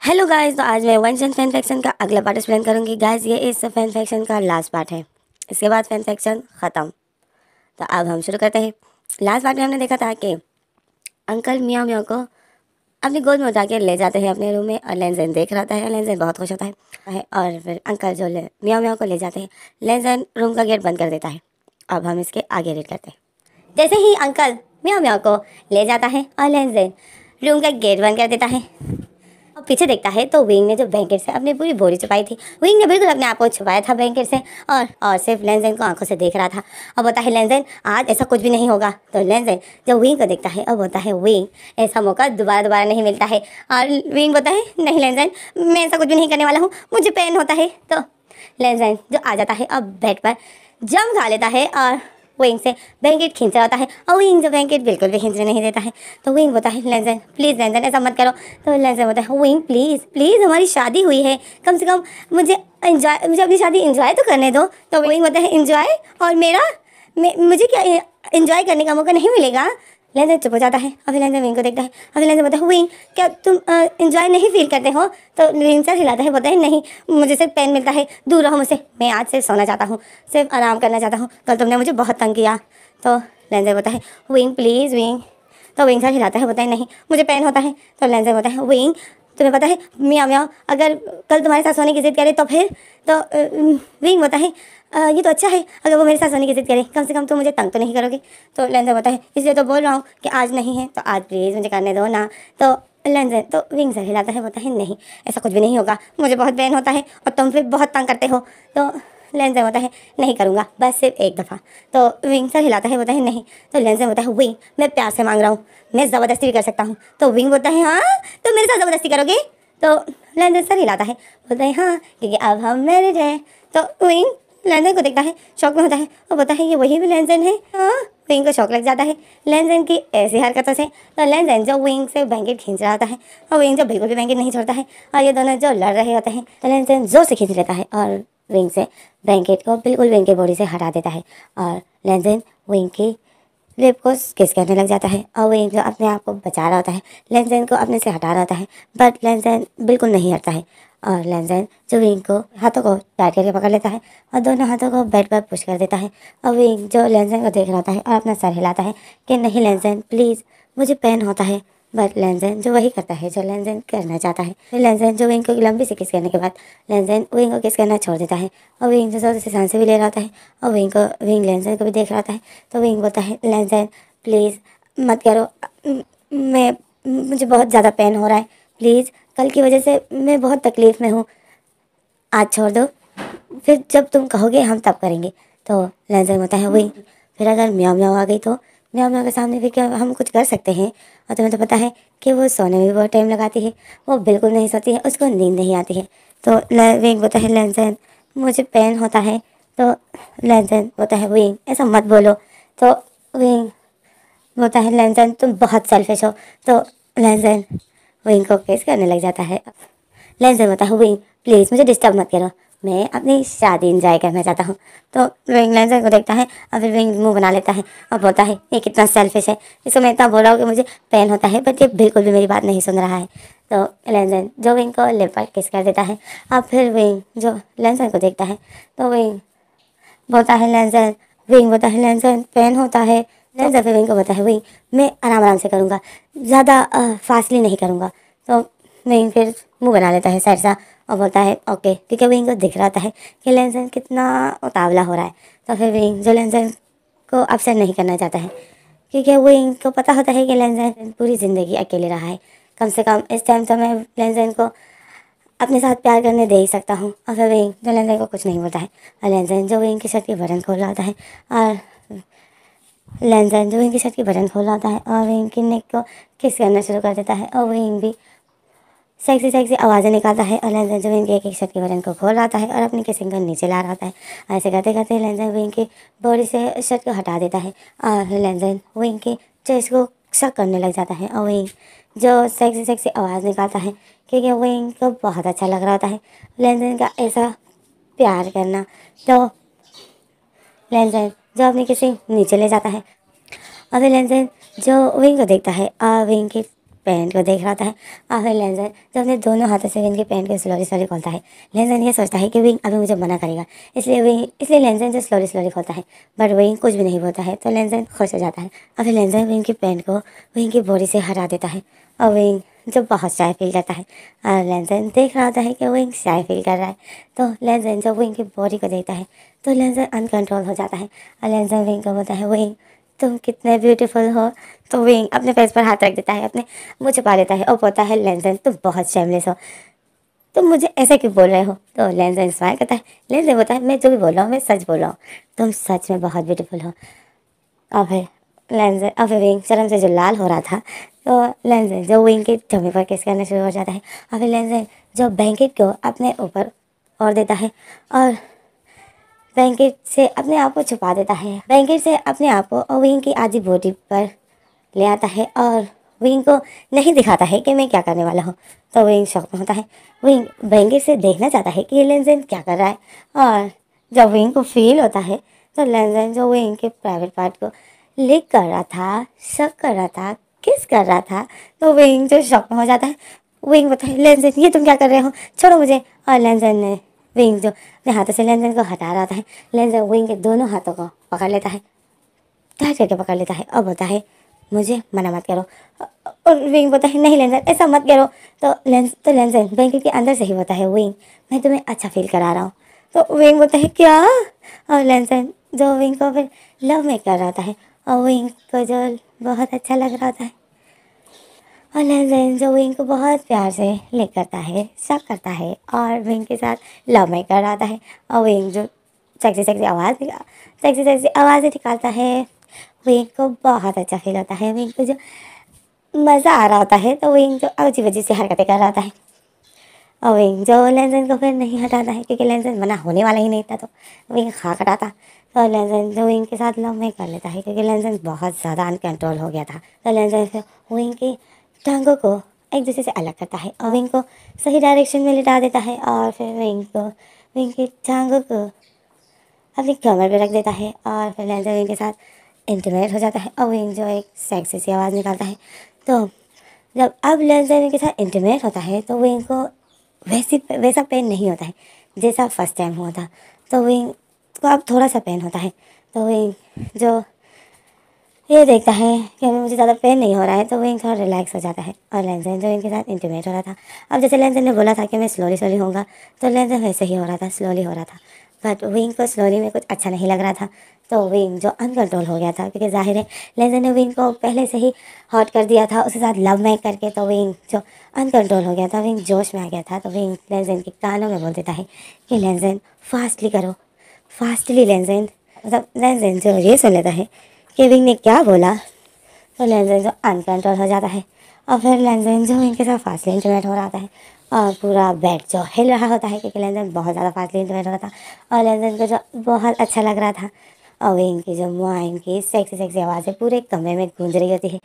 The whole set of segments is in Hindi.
हेलो गाइस, तो आज मैं वन फैन फैक्शन का अगला पार्ट एक्सप्लेन करूंगी। गाइस ये इस फैन फैक्शन का लास्ट पार्ट है। इसके बाद फैन फैक्शन ख़त्म। तो अब हम शुरू करते हैं। लास्ट पार्ट में हमने देखा था कि अंकल मियाँ मियाँ को अपनी गोद में उठा के ले जाते हैं अपने रूम में, और लेंजन देख रहा था। लेंजन बहुत खुश होता है और फिर अंकल जो मियाँ मियाँ को ले जाते हैं, लेंजन रूम का गेट बंद कर देता है। अब हम इसके आगे रीड करते हैं। जैसे ही अंकल मियाँ मियाँ को ले जाता है और लेंजन रूम का गेट बंद कर देता है, और पीछे देखता है तो विंग ने जो ब्लैंकेट से अपनी पूरी बोरी छुपाई थी, विंग ने बिल्कुल अपने आप को छुपाया था ब्लैंकेट से, और सिर्फ लेंजन को आंखों से देख रहा था। अब बोलता है लेंजन आज ऐसा कुछ भी नहीं होगा। तो लेंजन जब विंग को देखता है और बोलता है विंग ऐसा मौका दोबारा दोबारा नहीं मिलता है। और विंग बोलता है नहीं लेंजन, मैं ऐसा कुछ भी नहीं करने वाला हूँ, मुझे पेन होता है। तो लेंजन जो आ जाता है अब बेड पर जम खा लेता है और विंग से ब्लैंकेट खींच रहा होता है, और विंग जो ब्लैंकेट बिल्कुल भी खींचने नहीं देता है। तो विंग बोलता है लेंजन प्लीज़ लेंजन ऐसा मत करो। तो लेंजन बोलता है विंग प्लीज़ प्लीज़ हमारी शादी हुई है, कम से कम मुझे अपनी शादी इंजॉय तो करने दो। तो विंग बोलता है इंजॉय, और मुझे क्या इंजॉय करने का मौका नहीं मिलेगा। लेंजन चुप हो जाता है। अभी लेंजन विंग को देखता है। अभी लेंजन बोलता है विंग क्या तुम इंजॉय नहीं फील करते हो? तो विंग सर हिलाता है, बोलता है नहीं मुझे सिर्फ पेन मिलता है, दूर रहो मुझसे, मैं आज सिर्फ सोना चाहता हूँ, सिर्फ आराम करना चाहता हूँ, कल तुमने मुझे बहुत तंग किया। तो लेंजन बोलता है विंग प्लीज़ विंग। तो विंग सर हिलाता है, बोलता है नहीं मुझे पेन होता है। तो लेंजन बोलता है विंग तुम्हें पता है मियाँ मियाँ अगर कल तुम्हारे साथ सोने की जिद करे तो फिर? तो विंग बोलता है ये तो अच्छा है, अगर वो मेरे साथ सोने की जिद करे कम से कम तुम मुझे तंग तो नहीं करोगे। तो लेंजन बोलता है इसलिए तो बोल रहा हूँ कि आज नहीं है तो आज प्लीज़ मुझे करने दो ना। तो लेंजन तो विंग सर हिलाता है, बोलता है नहीं ऐसा कुछ भी नहीं होगा, मुझे बहुत पेन होता है और तुम फिर बहुत तंग करते हो। तो लेंजन होता है नहीं करूँगा, बस सिर्फ एक दफ़ा। तो विंग सर हिलाता है, बोलता है नहीं। तो लेंजन होता है विंग मैं प्यार से मांग रहा हूँ, मैं ज़बरदस्ती भी कर सकता हूँ। तो विंग बोलता है हाँ तो मेरे साथ ज़बरदस्ती करोगे? तो लेंजन सर हिलाता है, बोलता है हाँ क्योंकि अब हम मैरिड हैं। तो विंग लेंजन को देखता है, शौक में होता है और बोलता है ये वही भी लेंजन है। हाँ विंग को शौक लग जाता है लेंजन की ऐसी हरकतों से। तो लेंजन जो विंग से ब्लैंकेट खींच रहा होता है और विंग जो बिल्कुल भी ब्लैंकेट नहीं छोड़ता है, और ये दोनों जो लड़ रहे होते हैं, तो लेंजन जोर से खींच लेता है और विंग से ब्लैंकेट को बिल्कुल विंग की बॉडी से हटा देता है, और लेंजन विंग की लिप को किस करने लग जाता है, और विंग जो अपने आप को बचा रहा होता है लेंजन को अपने से हटा रहा होता है, बट लेंजन बिल्कुल नहीं हटता है। और लेंजन जो विंग को हाथों को टाइट करके पकड़ लेता है और दोनों हाथों को बेड पर पुश कर देता है, और विंग जो लेंजन को देख रहा होता है और अपना सर हिलाता है कि नहीं लेंजन प्लीज़ मुझे पेन होता है। बट लेंजन जो वही करता है जो लेंजन करना चाहता है। फिर लेंजन जो विंग को लंबी सी किस करने के बाद लेंजन विंग को किस करना छोड़ देता है, और विंग जो जोर से सांसें भी ले रहा होता है, और विंग लेंजन को भी देख रहा होता है। तो विंग बोलता है लेंजन प्लीज़ मत करो, मैं मुझे बहुत ज़्यादा पेन हो रहा है, प्लीज़ कल की वजह से मैं बहुत तकलीफ़ में हूँ, आज छोड़ दो, फिर जब तुम कहोगे हम तब करेंगे। तो लेंजन होता है वही फिर अगर म्याऊ म्याऊ आ गई तो म्याऊ म्याऊ के सामने भी क्या हम कुछ कर सकते हैं? और तुम्हें तो पता है कि वो सोने में भी बहुत टाइम लगाती है, वो बिल्कुल नहीं सोती है, उसको नींद नहीं आती है। तो विंग बोलता है लेंजन मुझे पेन होता है। तो लेंजन बोलता है विंग ऐसा मत बोलो। तो विंग बोलता है लेंजन तुम बहुत सेल्फिश हो। तो लेंजन विंग को किस करने लग जाता है। लेंजन बोलता है विंग प्लीज़ मुझे डिस्टर्ब मत करो, मैं अपनी शादी इंजॉय करना चाहता हूँ। तो विंग लेंजन को देखता है और फिर विंग मुंह बना लेता है और बोलता है ये कितना सेल्फिश है, इसको मैं इतना बोल रहा हूँ कि मुझे पेन होता है बट ये बिल्कुल भी मेरी बात नहीं सुन रहा है। तो लेंजन जो विंग को लिप पर किस कर देता है, और फिर विंग जो लेंजन को देखता है तो विंग बोलता है लेंजन विंग बोलता है लेंजन पेन होता है। लेंजन फिर विंग को बोलता है विंग मैं आराम आराम से करूँगा, ज़्यादा फास्टली नहीं करूँगा। तो विंग फिर मुंह बना लेता है सैड सा और बोलता है ओके, क्योंकि विंग को दिख रहा है कि लेंजन कितना उतावला हो रहा है। तो फिर विंग जो लेंजन को अपसेट नहीं करना चाहता है, क्योंकि विंग को पता होता है कि लेंजन पूरी ज़िंदगी अकेले रहा है, कम से कम इस टाइम तो मैं लेंजन को अपने साथ प्यार करने दे ही सकता हूँ। और फिर विंग जो लेंजन को कुछ नहीं बोलता है, और लेंजन जो विंग की शर्ट की बटन खोल रहा होता है, और लेंजन जो विंग की शर्ट की बटन खोल रहा होता है और विंग की नेक को किस करना शुरू कर देता है, और विंग भी सेक्सी सेक्सी आवाज़ें निकालता है, और लेंजन जो विंग के एक शर्ट के बटन को खोल रहा होता है और अपनी किसिंग को नीचे ला रहा होता है। ऐसे करते करते लेंजन विंग की बॉडी से शर्ट को हटा देता है, और लेंजन विंग की चेस्ट को शक करने लग जाता है, और विंग जो सेक्सी सेक्सी आवाज़ निकालता है क्योंकि विंग को बहुत अच्छा लग रहा होता है लेंजन का ऐसा प्यार करना। तो लेंजन जो अपनी किसिंग नीचे ले जाता है, और फिर लेंजन जो विंग को देखता है और विंग की पैंट को देख रहा होता है। और फिर लेंजन जब अपने दोनों हाथों से विंग की पैंट को स्लोली स्लोली खोलता है, लेंजन ये सोचता है कि विंग अभी मुझे मना करेगा, इसलिए लेंजन जो स्लोली स्लोली खोलता है, बट विंग कुछ भी नहीं बोलता है। तो लेंजन खुश हो जाता है और फिर लेंजन विंग की पैंट को विंग की बॉडी से हटा देता है और विंग जो बहुत शाय फील करता है। और लेंजन देख रहा होता है कि विंग शाय फील कर रहा है। तो लेंजन जब विंग की बॉडी को देखता है तो लेंजन अनकंट्रोल हो जाता है और लेंजन विंग को बोलता है, विंग तुम कितने ब्यूटीफुल हो। तो विंग अपने फेस पर हाथ रख देता है, अपने मुँह छुपा लेता है और बोलता है, लेंजन तुम बहुत शेमलेस हो, तुम मुझे ऐसे क्यों बोल रहे हो। तो लेंजन स्माइल करता है। लेंजन बोलता है, मैं जो भी बोल रहा हूँ मैं सच बोल रहा हूँ, तुम सच में बहुत ब्यूटीफुल हो। और फिर विंग शर्म से जो लाल हो रहा था, तो लेंजन जो विंग की टमी पर किस करना शुरू हो जाता है। और फिर लेंजन जो ब्लैंकेट को अपने ऊपर और देता है और ब्लैंकेट से अपने आप को छुपा देता है। ब्लैंकेट से अपने आप को और विंग की आधी बॉडी पर ले आता है और विंग को नहीं दिखाता है कि मैं क्या करने वाला हूँ। तो विंग शॉक में होता है। विंग ब्लैंकेट से देखना चाहता है कि लेंजन क्या कर रहा है। और जब विंग को फील होता है तो लेंजन जो विंग के प्राइवेट पार्ट को लिक कर रहा था, शक कर रहा था, किस कर रहा था, तो विंग जो शॉक में हो जाता है। विंग बोलता है, लेंजन ये तुम क्या कर रहे हो, छोड़ो मुझे। और लेंजन ने विंग जो अपने हाथों से लेंजन को हटा रहा था, लेंजन विंग के दोनों हाथों को पकड़ लेता है, टाइट करके पकड़ लेता है और बोलता है, मुझे मना मत करो। और विंग बोलता है, नहीं लेंजन ऐसा मत करो। तो लेंजन ब्लैंकेट के अंदर से ही बोलता है, विंग मैं तुम्हें अच्छा फील करा रहा हूँ। तो विंग बोलता है, क्या। और लेंजन जो विंग को फिर लव में कर रहा है और विंग को जो बहुत अच्छा लग रहा था। और लेंजन जो विंग को बहुत प्यार से लिक करता है, शक करता है और विंग के साथ लव में कर रहा है। और विंग जो सेक्सी आवाज़ें निकालता है, विंग को बहुत अच्छा फील होता है। विंग को जो मज़ा आ रहा होता है, तो विंग जो अजीब अजीब सी हरकतें कर रहा होता है। और विंग जो लेंजन को फिर नहीं हटाता है क्योंकि लेंजन मना होने वाला ही नहीं था, तो विंग खाक हटाता। तो लेंजन जो विंग के साथ लव में कर लेता है क्योंकि लेंजन बहुत ज़्यादा अनकंट्रोल हो गया था। तो लेंजन फिर विंग की टांगों को एक दूसरे से अलग करता है और विंग को सही डायरेक्शन में लिटा देता है और फिर विंग की टांगों को अपनी कमर पे रख देता है और फिर लेंजन विंग के साथ इंटीमेट हो जाता है और विंग जो एक सेक्सी सी आवाज़ निकालता है। तो जब अब लेंजन विंग के साथ इंटीमेट होता है तो विंग को वैसा पेन नहीं होता है जैसा फर्स्ट टाइम हुआ था। तो विंग को अब थोड़ा सा पेन होता है। तो विंग जो ये देखता है कि अभी मुझे ज़्यादा पेन नहीं हो रहा है, तो विंग थोड़ा रिलैक्स हो जाता है। और लेंजन जो इनके साथ इंटीमेट हो रहा था, अब जैसे लेंजन ने बोला था कि मैं स्लोली स्लोली होऊंगा, तो लेंजन वैसे ही हो रहा था, स्लोली हो रहा था। बट विंग को स्लोली में कुछ अच्छा नहीं लग रहा था। तो विंग जो अनकंट्रोल हो गया था क्योंकि जाहिर है लेंजन ने विंग को पहले से ही हॉट कर दिया था उसके साथ लव मैक करके। तो विंग जो अनकंट्रोल हो गया था, विंग जोश में आ गया था। तो विंग लेंजन के कानों में बोल देता है कि लेंजन फास्टली करो, फास्टली लेंजन। मतलब लेंजन जो ये सुन लेता है कि विंग ने क्या बोला, तो लेंजन जो अनकंट्रोल हो जाता है और फिर लेंजन जो इनके साथ फास्टली इंटीमेट हो रहा है और पूरा बेड जो हिल रहा होता है क्योंकि लेंजन बहुत ज़्यादा फास्टली इंटीमेट हो रहा था और लेंजन को जो बहुत अच्छा लग रहा था। और विंग की जो इनकी सेक्सी आवाज़ें पूरे कमरे में गूंज रही होती है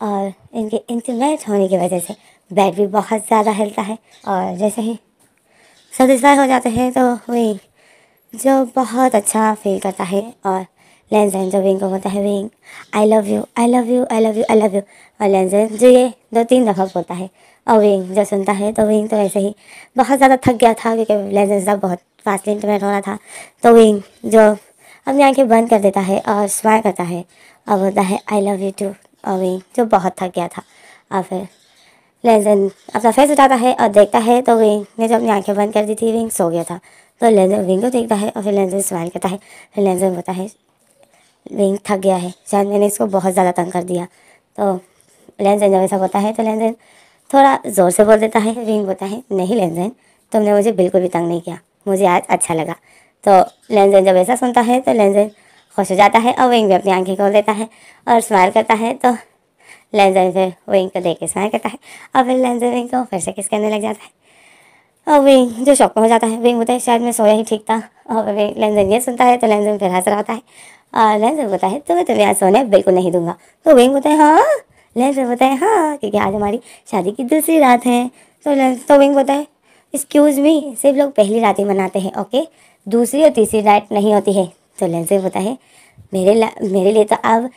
और इनके इंटीमेट होने की वजह से बेड भी बहुत ज़्यादा हिलता है। और जैसे ही सेटिस्फाई हो जाते हैं तो विंग जो बहुत अच्छा फील करता है और लेंजन जो विंग को बोलता है, wing I love you, I love you, I love you, I love you. और लेंजन जो ये 2-3 दफ़ा बोलता है और विंग जो सुनता है, तो विंग तो ऐसे ही बहुत ज़्यादा थक गया था क्योंकि लेंजन साहब बहुत फास्टली इंटीमेट हो रहा था। तो विंग जो अपनी आंखें बंद कर देता है और स्माइल करता है और बोलता है आई लव यू टू। और विंग जो बहुत थक गया था और फिर लेंजन अपना फेस उठाता है और देखता है तो विंग ने जो अपनी आंखें बंद कर दी थी, विंग सो गया था। तो लेंजन विंग को देखता है और फिर लेंजन स्माइल करता है। फिर लेंजन बोलता है, विंग थक गया है, शायद मैंने इसको बहुत ज़्यादा तंग कर दिया। तो लेंजन जब ऐसा बोलता है तो लेंजन थोड़ा ज़ोर से बोल देता है। विंग बोलता है, नहीं लेंजन, तुमने मुझे बिल्कुल भी तंग नहीं किया, मुझे आज अच्छा लगा। तो लेंजन जब ऐसा सुनता है तो लेंजन खुश हो जाता है और विंग भी अपनी आंखें खोल देता है और स्माइल करता है। तो लेंजन फिर विंग को देख के स्माइल करता है और फिर लेंजन विंग को फिर से किस करने लग जाता है और विंग जो शॉक में हो जाता है। विंग बोलता है, शायद मैं सोया ही ठीक था। और फिर लेंजन ये सुनता है तो लेंजन फिर हंस रहा होता है और लेंजन बोलता है, तुम्हें आज सोने बिल्कुल नहीं दूंगा। तो विंग बोलता है, हाँ। लेंजन बोलता है, हाँ, क्योंकि आज हमारी शादी की दूसरी रात है। तो विंग बोलता है, एक्सक्यूज़ मी, सिर्फ लोग पहली रात ही मनाते हैं, ओके, दूसरी और तीसरी रात नहीं होती है। तो लेंजन बोलता है, मेरे लिए तो अब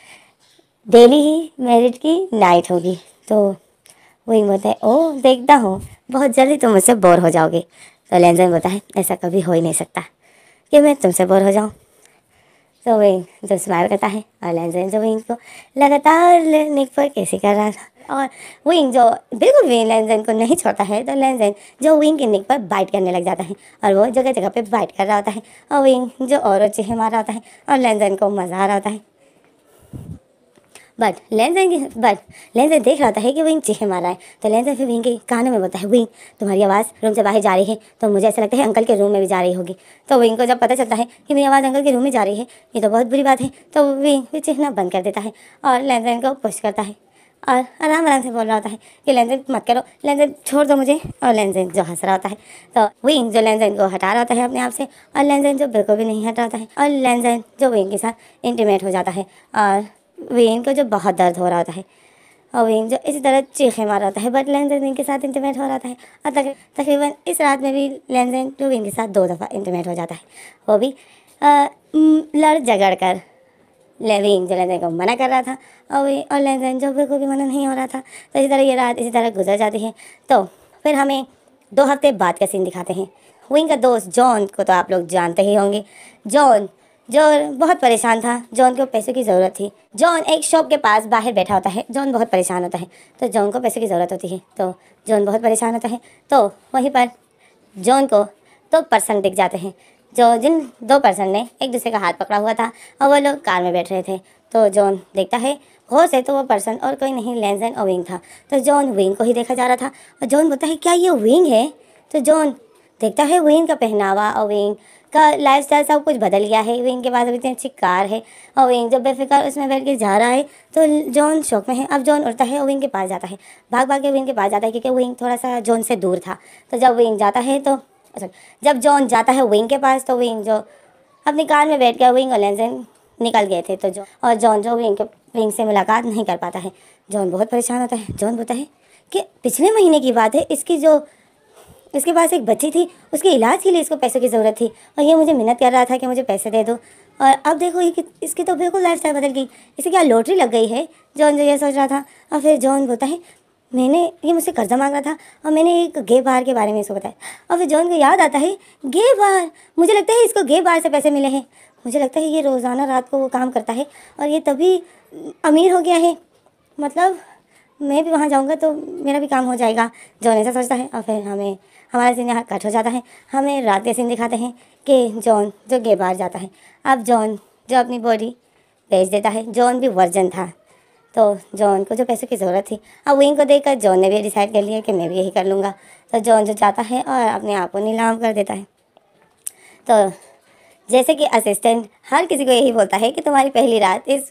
डेली ही मैरिज की नाइट होगी। तो विंग बोलता है ओह देखता हूँ, बहुत जल्दी तुम मुझसे बोर हो जाओगे। तो लैंजन बोलता है ऐसा कभी हो ही नहीं सकता कि मैं तुमसे बोर हो जाऊँ। तो विंग जो स्माइल करता है और लैंजन जो विंग को लगातार नेक पर कैसे कर रहा था, और विंग जो बिल्कुल भी लैंजन को नहीं छोड़ता है, तो लैंजन जो विंग के नेक पर बाइट करने लग जाता है और वो जगह जगह पे बाइट कर रहा होता है, और विंग जो और चीखे मार रहा होता है और लैंजन को मज़ा आ रहा होता है। बट लेंजन देख रहा होता है कि विंग चीखे मार रहा है, तो लेंजन फिर विंग के कानों में बोलता है विंग तुम्हारी आवाज़ रूम से बाहर जा रही है, तो मुझे ऐसा लगता है अंकल के रूम में भी जा रही होगी। तो विंग को जब पता चलता है कि मेरी आवाज़ अंकल के रूम में जा रही है, ये तो बहुत बुरी बात है, तो विंग फिर चीखना बंद कर देता है और लेंजन को पुश करता है और आराम आराम से बोल रहा होता है कि लेंजन मत करो, लेंजन छोड़ दो मुझे। और लेंजन जो हंस रहा होता है, तो विंग जो लेंजन को हटा रहा होता है अपने आप से, और लेंजन जो बिल्कुल भी नहीं हटा होता है, और लेंजन जो विंग के साथ इंटीमेट हो जाता है, और विंग को जो बहुत दर्द हो रहा होता है और विंग जो इसी तरह चीखे मार रहा होता है, बट लैंजन विंग के साथ इंटीमेट हो रहा है। और तकरीबन इस रात में भी लैंजन जो विंग के साथ 2 दफ़ा इंटीमेट हो जाता है, वो भी लड़ झगड़ कर। विंग जो लैंजन को मना कर रहा था और लैंजन जो बिल्कुल भी मना नहीं हो रहा था। तो इसी तरह ये रात इसी तरह गुजर जाती है। तो फिर हमें 2 हफ्ते बाद का सीन दिखाते हैं। विंग का दोस्त जॉन को तो आप लोग जानते ही होंगे। जॉन बहुत परेशान था, जॉन को पैसों की ज़रूरत थी। जॉन एक शॉप के पास बाहर बैठा होता है, जॉन बहुत परेशान होता है, तो जॉन को पैसों की ज़रूरत होती है, तो जॉन बहुत परेशान होता है। तो वहीं पर जॉन को 2 पर्सन दिख जाते हैं, जिन 2 पर्सन ने एक दूसरे का हाथ पकड़ा हुआ था और वो लोग कार में बैठ रहे थे। तो जॉन देखता है गौर से, तो वो पर्सन और कोई नहीं लैंजन और विंग था। तो जॉन विंग को ही देखा जा रहा था और जॉन बोलता है क्या ये विंग है? तो जॉन देखता है विंग का पहनावा और विंग का लाइफस्टाइल सब कुछ बदल गया है। विंग के पास अभी इतनी अच्छी कार है और विंग जब बेफिक्र उसमें बैठ के जा रहा है, तो जॉन शौक में है। अब जॉन उड़ता है और विंग के पास जाता है, भाग भाग के विंग के पास जाता है, क्योंकि विंग थोड़ा सा जॉन से दूर था। तो जब विंग जाता है तो जब जॉन जाता है विंग के पास, तो विंग जो अपनी कार में बैठ गया, विंग और लैंजन निकल गए थे। तो जॉन जो विंग से मुलाकात नहीं कर पाता है। जॉन बहुत परेशान होता है। जॉन बोलता है कि पिछले महीने की बात है, इसके पास एक बच्ची थी, उसके इलाज के लिए इसको पैसों की ज़रूरत थी और ये मुझे मिन्नत कर रहा था कि मुझे पैसे दे दो, और अब देखो इसकी तो बिल्कुल लाइफस्टाइल बदल गई, इसे क्या लॉटरी लग गई है? जॉन जो ये सोच रहा था। और फिर जॉन बोलता है ये मुझसे कर्जा मांग रहा था और मैंने एक गे बार के बारे में इसको बताया। और फिर जॉन को याद आता है गे बार, मुझे लगता है इसको गे बार से पैसे मिले हैं, मुझे लगता है ये रोज़ाना रात को वो काम करता है और ये तभी अमीर हो गया है, मतलब मैं भी वहाँ जाऊँगा तो मेरा भी काम हो जाएगा। जॉन ऐसा सोचता है। और फिर हमारा सीन यहाँ कट हो जाता है। हमें रात के सीन दिखाते हैं कि जॉन जो गे बार जाता है। अब जॉन जो अपनी बॉडी बेच देता है, जॉन भी वर्जन था, तो जॉन को जो पैसों की ज़रूरत थी, अब विंग को देखकर जॉन ने भी डिसाइड कर लिया कि मैं भी यही कर लूँगा। तो जॉन जो जाता है और अपने आप को नीलाम कर देता है। तो जैसे कि असिस्टेंट हर किसी को यही बोलता है कि तुम्हारी पहली रात इस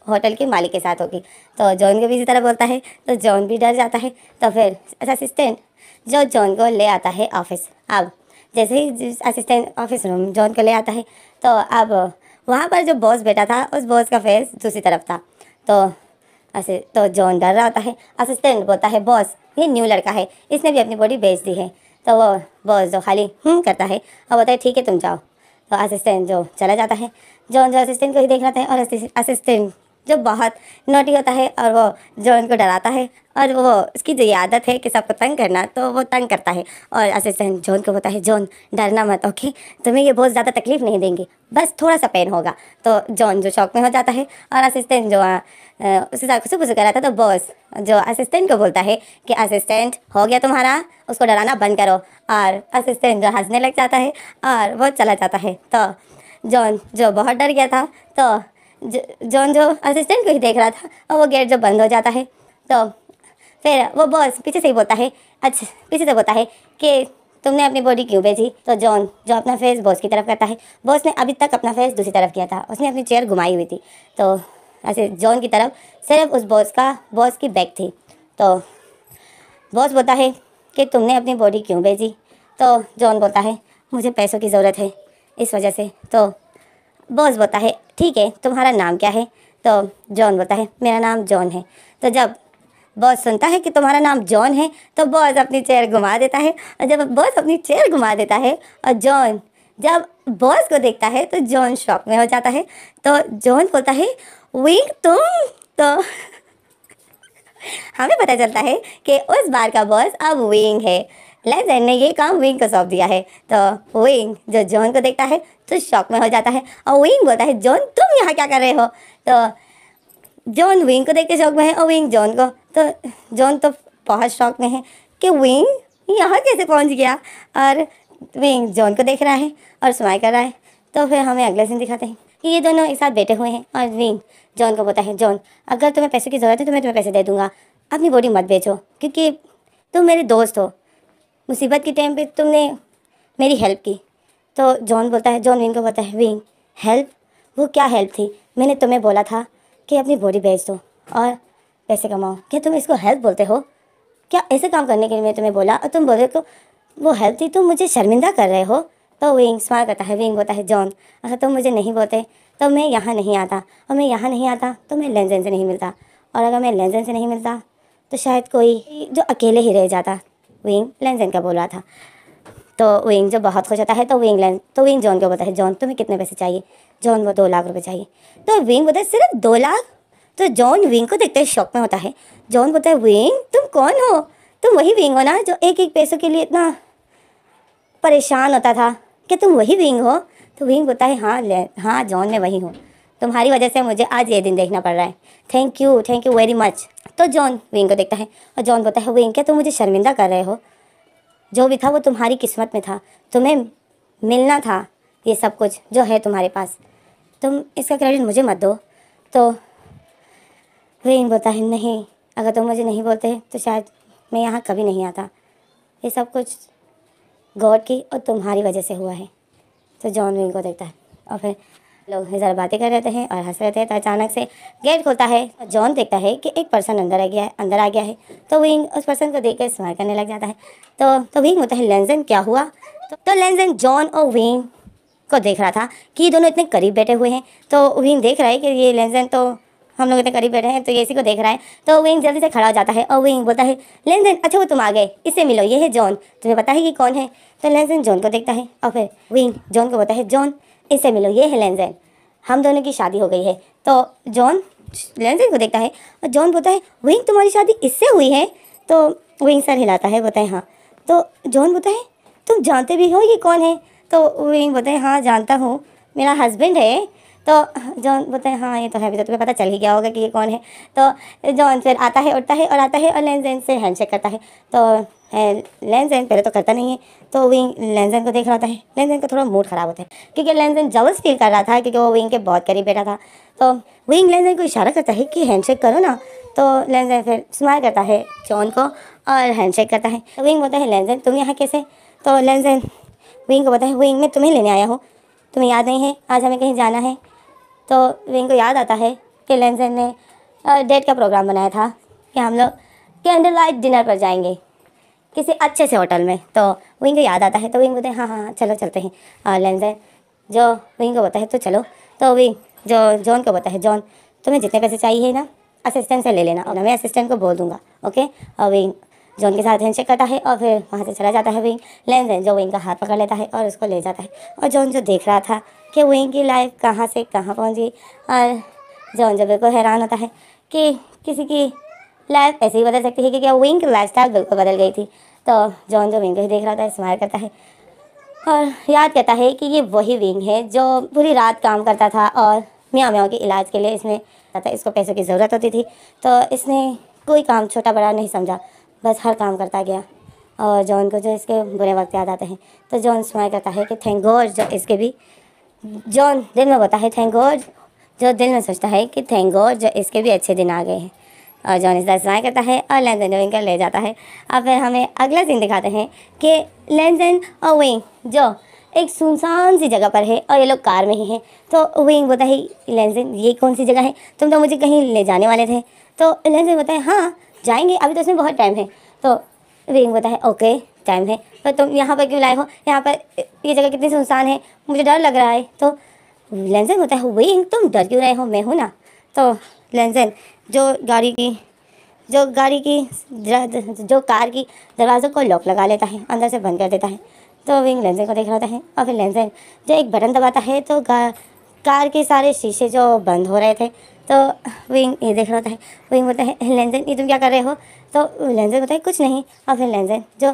होटल के मालिक के साथ होगी, तो जॉन को भी इसी तरह बोलता है, तो जॉन भी डर जाता है। तो फिर असिस्टेंट जो जॉन को ले आता है ऑफिस। अब जैसे ही असिस्टेंट ऑफिस रूम जॉन को ले आता है, तो अब वहाँ पर जो बॉस बैठा था उस बॉस का फेस दूसरी तरफ था। तो जॉन डर रहा होता है। असिस्टेंट बोलता है बॉस ये न्यू लड़का है, इसने भी अपनी बॉडी बेच दी है। तो वो बॉस जो खाली करता है और बोलता है ठीक है तुम जाओ। तो असिस्टेंट जो चला जाता है। जॉन जो असिस्टेंट को ही देख रहा था, और असिस्टेंट जो बहुत नोटी होता है और वो जॉन को डराता है, और वो उसकी जो ये आदत है कि सबको तंग करना, तो वो तंग करता है। और असिस्टेंट जॉन को बोलता है जॉन डरना मत, ओके, तुम्हें ये बहुत ज़्यादा तकलीफ नहीं देंगे, बस थोड़ा सा पेन होगा। तो जॉन जो शौक में हो जाता है और असिस्टेंट जो उसके साथ खुशबू कर रहा था, तो बॉस जो असिस्टेंट को बोलता है कि असिस्टेंट हो गया तुम्हारा, उसको डराना बंद करो। और असिस्टेंट जो हंसने लग जाता है और वो चला जाता है। तो जॉन जो बहुत डर गया था, तो जॉन जो असिस्टेंट को ही देख रहा था और वो गेट जो बंद हो जाता है। तो फिर वो बॉस पीछे से ही बोलता है, अच्छा पीछे से बोलता है कि तुमने अपनी बॉडी क्यों बेची? तो जॉन जो अपना फेस बॉस की तरफ करता है। बॉस ने अभी तक अपना फेस दूसरी तरफ किया था, उसने अपनी चेयर घुमाई हुई थी, तो ऐसे जॉन की तरफ सिर्फ उस बॉस की बैक थी। तो बॉस बोलता है कि तुमने अपनी बॉडी क्यों बेची? तो जॉन बोलता है मुझे पैसों की ज़रूरत है इस वजह से। तो बॉस बोलता है ठीक है तुम्हारा नाम क्या है? तो जॉन बोलता है मेरा नाम जॉन है। तो जब बॉस सुनता है कि तुम्हारा नाम जॉन है, तो बॉस अपनी चेयर घुमा देता है। और जब बॉस अपनी चेयर घुमा देता है और जॉन जब बॉस को देखता है, तो जॉन शॉक में हो जाता है। तो जॉन बोलता है विंग तुम? तो हमें पता चलता है कि उस बार का बॉस अब विंग है। लेजेंड ने ये काम विंग को सौंप दिया है। तो विंग जो जॉन को देखता है तो शॉक में हो जाता है और विंग बोलता है जॉन तुम यहाँ क्या कर रहे हो। तो जॉन विंग को देख के शौक में है और विंग जॉन को। तो जॉन तो बहुत शौक में है कि विंग यहाँ कैसे पहुँच गया, और विंग जॉन को देख रहा है और स्माइल कर रहा है। तो फिर हमें अगले सीन दिखाते हैं कि ये दोनों एक साथ बैठे हुए हैं और विंग जॉन को बोलता है जॉन अगर तुम्हें पैसे की ज़रूरत है तो मैं तुम्हें पैसे दे दूँगा, अपनी बॉडी मत बेचो क्योंकि तुम मेरे दोस्त हो, मुसीबत के टाइम पे तुमने मेरी हेल्प की। तो जॉन बोलता है, जॉन विंग को बोलता है विंग हेल्प, वो क्या हेल्प थी, मैंने तुम्हें बोला था कि अपनी बॉडी बेच दो और पैसे कमाओ, क्या तुम इसको हेल्प बोलते हो, क्या ऐसे काम करने के लिए मैं तुम्हें बोला और तुम बोले तो वो हेल्प थी, तुम मुझे शर्मिंदा कर रहे हो। तो विंग स्माइल करता है, विंग बोलता है जॉन अगर तुम मुझे नहीं बोलते तो मैं यहाँ नहीं आता, और मैं यहाँ नहीं आता तो मैं लेंजन से नहीं मिलता, और अगर मैं लेंजन से नहीं मिलता तो शायद कोई जो अकेले ही रह जाता। विंग लेंजन का बोल रहा था। तो विंग जो बहुत खुश होता है तो विंग जॉन को बोलता है जॉन तुम्हें कितने पैसे चाहिए। जॉन वो 2 लाख रुपए चाहिए। तो विंग बोलता है सिर्फ 2 लाख। तो जॉन विंग को देखते ही शौक में होता है। जॉन बोलता है विंग तुम कौन हो, तुम वही विंग हो ना जो एक एक पैसों के लिए इतना परेशान होता था, क्या तुम वही विंग हो। तो विंग बोलता है हाँ जॉन मैं वही हूँ, तुम्हारी वजह से मुझे आज ये दिन देखना पड़ रहा है, थैंक यू वेरी मच। तो जॉन विंग को देखता है और जॉन बोलता है विंग क्या तुम मुझे शर्मिंदा कर रहे हो, जो भी था वो तुम्हारी किस्मत में था, तुम्हें मिलना था ये सब कुछ जो है तुम्हारे पास, तुम इसका क्रेडिट मुझे मत दो। तो विंग बोलता है नहीं, अगर तुम मुझे नहीं बोलते तो शायद मैं यहाँ कभी नहीं आता, ये सब कुछ गॉड की और तुम्हारी वजह से हुआ है। तो जॉन विंग को देखता है और फिर लोग ज़रा बातें कर रहे हैं और हंस रहे थे। तो अचानक से गेट खुलता है और जॉन देखता है कि एक पर्सन अंदर आ गया है। तो विंग उस पर्सन को देख कर स्माइल करने लग जाता है। तो विंग बोलता है लेंजन क्या हुआ। तो लेंजन जॉन और विंग को देख रहा था कि ये दोनों इतने करीब बैठे हुए हैं। तो विंग देख रहा है कि ये लेंजन तो हम लोग इतने करीब बैठे हैं तो ये इसी को देख रहा है। तो विंग जल्दी से खड़ा हो जाता है और विंग बोलता है लेंजन अच्छा वो तुम आ गए, इससे मिलो, ये है जॉन, तुम्हें पता है कि कौन है। तो लेंजन जॉन को देखता है और फिर विंग जॉन को बोलता है जॉन इससे मिलो, ये है लेंजन, हम दोनों की शादी हो गई है। तो जॉन लेंजन को देखता है और जॉन बोलता है विंग तुम्हारी शादी इससे हुई है। तो विंग सर हिलाता है, बोलता है हाँ। तो जॉन बोलता है तुम जानते भी हो ये कौन है। तो विंग बोलता है हाँ जानता हूँ, मेरा हस्बैंड है। तो जॉन बोलते हैं हाँ ये तो है, अभी तो तुम्हें पता चल ही गया होगा कि ये कौन है। तो जॉन फिर आता है, उठता है और आता है और लेंजन से हैंडशेक करता है। तो लेंजन पहले तो करता नहीं है। तो विंग लेंजन को देख रहा होता है। लेंजन का थोड़ा मूड ख़राब होता है क्योंकि लेंजन जलस फील कर रहा था क्योंकि वो विंग के बहुत करीब बैठा था। तो विंग लेंजन को इशारा करता है कि हैंडशेक करो ना। तो लेंजन फिर स्माइल करता है जॉन को और हैंडशेक करता है। तो विंग बोलता है लेंजन तुम यहाँ कैसे। तो लेंजन विंग को बोलता है विंग मैं तुम्हें लेने आया हूँ, तुम्हें याद नहीं है आज हमें कहीं जाना है। तो विंग को याद आता है कि लेंजन ने डेट का प्रोग्राम बनाया था कि हम लोग कैंडल लाइट डिनर पर जाएंगे किसी अच्छे से होटल में। तो विंग को याद आता है। तो विंग बोलते हैं हाँ चलो चलते हैं। और लेंजन जो विंग को बोलता है तो चलो। तो विंग जो जॉन को बोलता है जॉन तुम्हें जितने पैसे चाहिए ना असिस्टेंट से ले लेना और मैं असिस्टेंट को बोल दूँगा ओके। और विंग जॉन के साथ हैंडशेक करता है और फिर वहाँ से चला जाता है विंग। लेंजन जो विंग का हाथ पकड़ लेता है और उसको ले जाता है। और जॉन जो देख रहा था कि विंग की लाइफ कहाँ से कहाँ पहुँच गई, और जॉन जो बिल्कुल हैरान होता है कि किसी की लाइफ ऐसे ही बदल सकती है क्योंकि विंग की लाइफ स्टाइल बिल्कुल बदल गई थी। तो जॉन जो विंग को ही देख रहा था स्माइल करता है और याद करता है कि ये वही विंग है जो पूरी रात काम करता था और मियाँ मियाँ के इलाज के लिए इसको पैसों की ज़रूरत होती थी। तो इसने कोई काम छोटा बड़ा नहीं समझा, बस हर काम करता गया। और जॉन को जो इसके बुरे वक्त याद आते हैं तो जॉन स्माइल करता है कि थैंक गॉड जो इसके भी, जॉन दिल में बोलता है थैंक गॉड, जो दिल में सोचता है कि थैंक गॉड जो इसके भी अच्छे दिन आ गए हैं। और जॉन इस तरह स्माइल करता है और लेंजन विंग को ले जाता है। अब फिर हमें अगला सीन दिखाते हैं कि लेंजन और विंग जो एक सुनसान सी जगह पर है और ये लोग कार में ही हैं। तो विंग बोलता है लेंजन ये कौन सी जगह है, तुम तो मुझे कहीं ले जाने वाले थे। तो लेंजन बोलता है हाँ जाएंगे, अभी तो इसमें बहुत टाइम है। तो विंग बोलता है ओके टाइम है, पर तुम यहाँ पर क्यों लाए हो, यहाँ पर ये जगह कितनी सुनसान है, मुझे डर लग रहा है। तो लेंजन बोलता है विंग तुम डर क्यों रहे हो, मैं हूँ ना। तो लेंजन जो कार की दरवाज़ों को लॉक लगा लेता है, अंदर से बंद कर देता है। तो विंग लेंजन को देख रहा है और फिर लेंजन जो एक बटन दबाता है तो कार के सारे शीशे जो बंद हो रहे थे तो विंग ये देख रहा होता है। विंग बोलता है लेंजन ये तुम क्या कर रहे हो? तो लेंजन बोलता है कुछ नहीं। और फिर लेंजन जो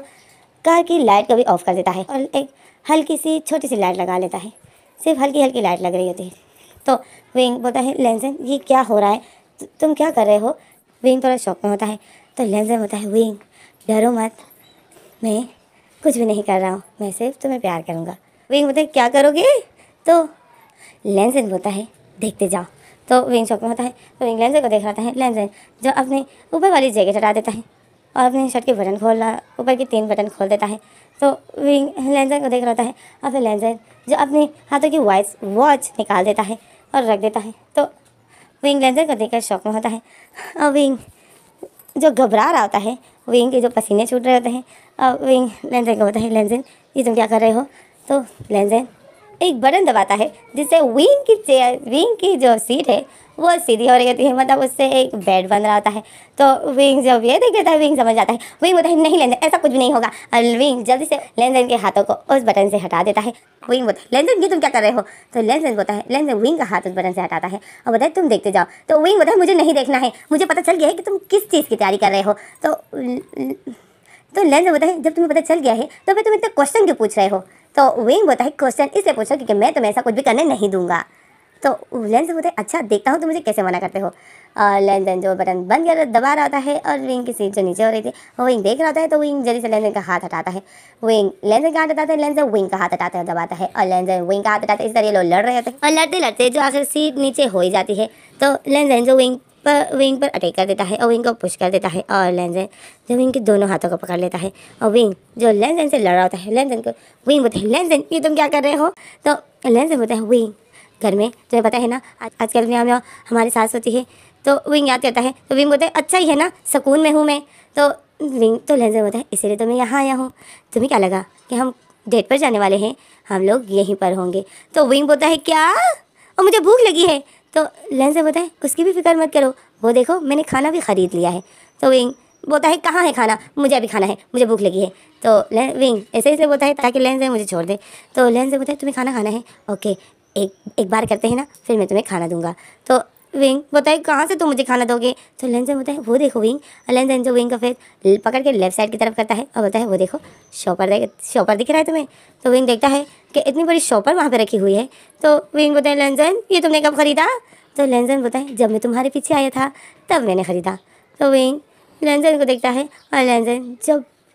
कार की लाइट को भी ऑफ कर देता है और एक हल्की सी छोटी सी लाइट लगा लेता है। सिर्फ हल्की हल्की लाइट लग रही होती है। तो विंग बोलता है लेंजन ये क्या हो रहा है, तुम क्या कर रहे हो? विंग थोड़ा शॉक में होता है। तो लेंजन बोलता है विंग डरो मत, मैं कुछ भी नहीं कर रहा हूँ, मैं सिर्फ तुम्हें प्यार करूँगा। विंग बोलता है क्या करोगे? तो लेंजन बोलता है देखते जाओ। तो विंग शॉक में होता है। तो विंग लेंजन को देख रहा है। लेंजन जो अपने ऊपर वाली जैकेट हटा देता है और अपने शर्ट के बटन ऊपर के 3 बटन खोल देता है। तो विंग लेंजन को देख रहा है। और फिर लेंजन जो अपने हाथों की वॉच निकाल देता है और रख देता है। तो विंग लेंजन को देखकर शॉक में होता है। और विंग जो घबरा रहा होता है, विंग के जो पसीने छूट रहे होते हैं, और विंग लेंजन को होता है लेंजन ये तुम क्या कर रहे हो? तो लेंजन एक बटन दबाता है जिससे विंग की जो सीट है वो सीधी हो रही होती है, मतलब उससे एक बेड बन रहा होता है। तो विंग जब ये देख लेता है, विंग समझ जाता है। विंग बोलता है नहीं लेंजन ऐसा कुछ भी नहीं होगा। और विंग जल्दी से लेंजन के हाथों को उस बटन से हटा देता है। विंग बोलता है लेंजन ये तुम क्या कर रहे हो? तो लेंजन बोलता है लेंजन विंग का हाथ उस बटन से हटाता है और बोलता है तुम देखते जाओ। तो विंग बोलता है मुझे नहीं देखना है, मुझे पता चल गया है कि तुम किस चीज़ की तैयारी कर रहे हो। तो लेंजन बोलता है जब तुम्हें पता चल गया है तो फिर तुम इतने क्वेश्चन क्यों पूछ रहे हो? तो विंग बोलता है क्वेश्चन इसलिए पूछो क्योंकि मैं तुम्हें ऐसा कुछ भी करने नहीं दूंगा। तो लेंजन बोलता है अच्छा देखता हूँ तुम मुझे कैसे मना करते हो। और लेंजन जो बटन बंद कर दबा रहा होता है और विंग की सीट जो नीचे हो रही थी वो विंग देख रहा होता है। तो विंग जल्दी से लेंजन का हाथ हटाता है। विंग लेंजन का हाथ हटाता है, लेंजन विंग का हाथ हटाता है, दबाता है। और लेंजन विंग का हाथ हटाता है। इस तरह ये लोग लड़ रहे होते हैं और लड़ते लड़ते जो आखिर सीट नीचे हो ही जाती है। तो लेंजन जो विंग पर अटैक कर देता है और विंग को पुश कर देता है। और लेंजन जो विंग के दोनों हाथों को पकड़ लेता है और विंग जो लेंजन से लड़ रहा होता है, लेंजन को विंग बोलते हैं लेंजन ये तुम क्या कर रहे हो? तो लेंजन बोलते हैं विंग घर में तुम्हें पता है ना आजकल में हमारी सास होती है। तो विंग याद करता है। तो विंग बोलता है अच्छा ही है ना, सुकून में हूँ मैं। तो लेंजन बोलता है इसीलिए तो मैं यहाँ आया हूँ, तुम्हें क्या लगा कि हम डेट पर जाने वाले हैं? हम लोग यहीं पर होंगे। तो विंग बोलता है क्या? और मुझे भूख लगी है। तो लेंजन बोलता है उसकी भी फिक्र मत करो, वो देखो मैंने खाना भी ख़रीद लिया है। तो विंग बोलता है कहाँ है खाना? मुझे अभी खाना है, मुझे भूख लगी है। तो विंग ऐसे इसलिए बोलता है ताकि लेंजन मुझे छोड़ दे। तो लेंजन बोलता है तुम्हें खाना खाना है, ओके एक बार करते हैं ना, फिर मैं तुम्हें खाना दूंगा। तो विंग बोलता है कहाँ से तुम मुझे खाना दोगे? तो लेंजन बोलता है वो देखो विंग। और लेंजन जो विंग का फिर पकड़ के लेफ्ट साइड की तरफ करता है और बोलता है वो देखो शॉपर दिख रहा है तुम्हें? तो विंग देखता है कि इतनी बड़ी शॉपर वहाँ पे रखी हुई है। तो विंग बोलता है लेंजन ये तुमने कब ख़रीदा? तो लेंजन बोलता है जब मैं तुम्हारे पीछे आया था तब मैंने ख़रीदा। तो विंग लेंजन को देखता है और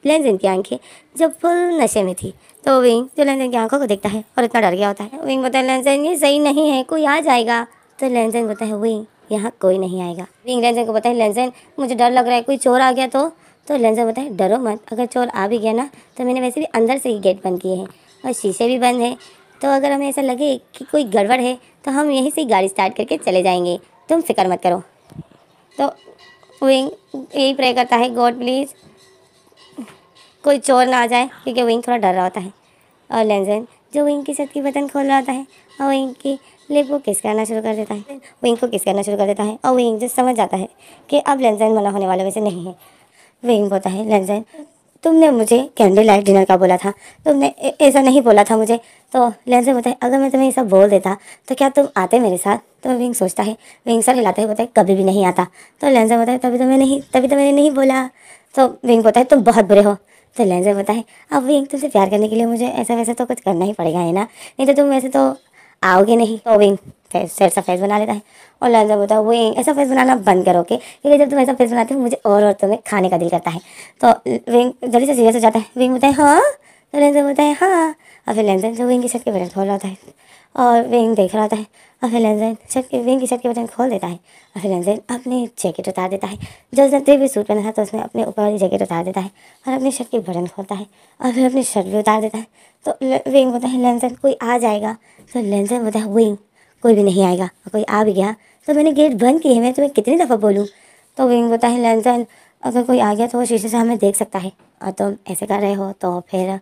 लेंजन की आंखें जब फुल नशे में थी। तो विंग जो लेंजन की आंखों को देखता है और इतना डर गया होता है। विंग बोलता है लेंजन ये सही नहीं है, कोई आ जाएगा। तो लेंजन बोलता है विंग यहाँ कोई नहीं आएगा। विंग लेंजन को बोलता है लेंजन मुझे डर लग रहा है, कोई चोर आ गया तो लेंजन बोलता है डरो मत, अगर चोर आ भी गया ना तो मैंने वैसे भी अंदर से ही गेट बंद किए हैं और शीशे भी बंद है। तो अगर हमें ऐसा लगे कि कोई गड़बड़ है तो हम यहीं से गाड़ी स्टार्ट करके चले जाएंगे, तुम फिक्र मत करो। तो विंग यही प्रे करता है गॉड प्लीज़ कोई चोर ना आ जाए, क्योंकि विंग थोड़ा डर रहा होता है। और लेंजन जो विंग की छत की बटन खोल रहा होता है और विंग की लिप को किस करना शुरू कर देता है, विंग को किस करना शुरू कर देता है। और विंग जो समझ जाता है कि अब लेंजन मना होने वाला वैसे नहीं है। विंग बोलता है लेंजन तुमने मुझे कैंडल लाइट डिनर का बोला था, तुमने ऐसा नहीं बोला था मुझे। तो लेंजन बोलता है अगर मैं तुम्हें ऐसा बोल देता तो क्या तुम आते मेरे साथ? तो विंग सोचता है, विंग सर हिलाते हुए बोलता है कभी भी नहीं आता। तो लेंजन बोलता है तभी तो मैंने नहीं बोला। तो विंग बोलता है तुम बहुत बुरे हो। तो लेंजन बोलता है अब विंग तुमसे प्यार करने के लिए मुझे ऐसा वैसा तो कुछ करना ही पड़ेगा है ना, नहीं तो तुम वैसे तो आओगे नहीं। तो विंग फिर सा फेस बना लेता है और लेंजन बोलता है विंग ऐसा फेस बनाना बंद करो ओके, क्योंकि जब तुम ऐसा फेस बनाते हो मुझे और तुम्हें खाने का दिल करता है। तो विंग जल्दी से सीरियस हो जाता है। विंग बोलता है हाँ। तो लेंजन बोलता है हाँ। और फिर लेंजन जो विंग की छत के बटन खोल रहा होता है और विंग देख रहा होता है। और फिर लेंजन विंग की छत के बटन खोल देता है और फिर लेंजन अपनी जैकेट उतार देता है। जब भी सूट पहना था तो उसने अपने ऊपर वाली जैकेट उतार देता है और अपनी शर्ट के बटन खोलता है और फिर अपनी शर्ट भी उतार देता है। तो विंग बोलता है लेंजन कोई आ जाएगा। तो लेंजन बोलता है विंग कोई भी नहीं आएगा, और कोई आ भी गया तो मैंने गेट बंद की है, मैं तुम्हें कितनी दफ़ा बोलूँ। तो विंग बोलता है लेंजन अगर कोई आ गया तो वो शीशे से हमें देख सकता है और तुम ऐसे कर रहे हो तो फिर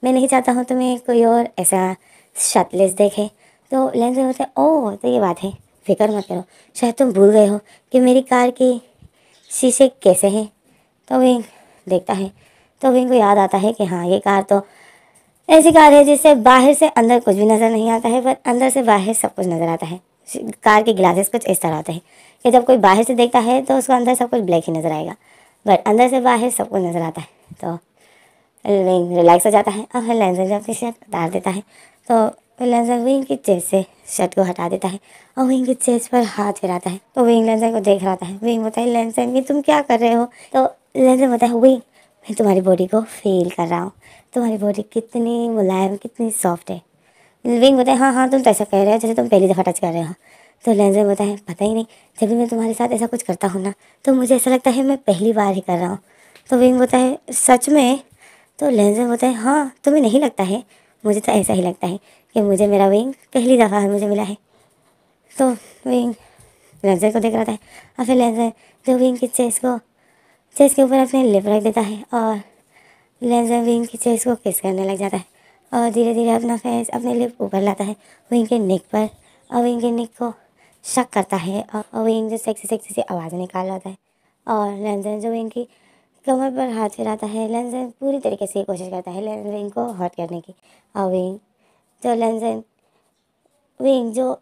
मैं नहीं चाहता हूँ तुम्हें कोई और ऐसा शर्टलेस देखे। तो लेंजन बोलता है ओह तो ये बात है, फिक्र मत करो, शायद तुम भूल गए हो कि मेरी कार की शीशे कैसे हैं। तो विंग देखता है तो विंग को याद आता है कि हाँ ये कार तो ऐसी कार है जिससे बाहर से अंदर कुछ भी नज़र नहीं आता है पर अंदर से बाहर सब कुछ नज़र आता है। कार के ग्लासेस कुछ इस तरह होते हैं कि जब कोई बाहर से देखता है तो उसको अंदर सब कुछ ब्लैक ही नज़र आएगा, बट अंदर से बाहर सब कुछ नज़र आता है। तो विंग रिलैक्स हो जाता है और फिर लेंजर जब अपनी शर्ट उतार देता है तो लेंजर विंग की चेस्ट से शर्ट को हटा देता है और विंग की चेस्ट पर हाथ फिराता है। तो विंग लेंजर को देख रहा है। विंग बोलता है लेंजर ये तुम क्या कर रहे हो? तो लेंजर बोलता है विंग मैं तुम्हारी बॉडी को फील कर रहा हूँ, तुम्हारी बॉडी कितनी मुलायम कितनी सॉफ्ट है। विंग बोलता है हाँ हाँ तुम तो ऐसा कह रहे हो जैसे तुम पहली दफ़ा टच कर रहे हो। तो लेंजर बोलता है पता ही नहीं, जब भी मैं तुम्हारे साथ ऐसा कुछ करता हूँ ना तो मुझे ऐसा लगता है मैं पहली बार ही कर रहा हूँ। तो विंग बोलता है सच में? तो लेंजर बोलता है हाँ तुम्हें नहीं लगता है? मुझे तो ऐसा ही लगता है कि मुझे मेरा विंग पहली दफ़ा मुझे मिला है। तो विंग लेंजर को देख रहा था और फिर लेंजर जो विंग की चेस्ट के ऊपर अपने लिप रख देता है और लेंजर विंग की चेस्ट को किस करने लग जाता है और धीरे धीरे अपना फेस अपने लिप ऊपर लाता है विंग के नेक पर और विंग के नेक को शक करता है और विंग जो सेक्सी सेक्सी सी आवाज़ निकाल रहा है और लेंजर जो विंग की कमर पर हाथ फिराता है। लेंजर पूरी तरीके से कोशिश करता है लेंजर विंग को हर्ट करने की और विंग जो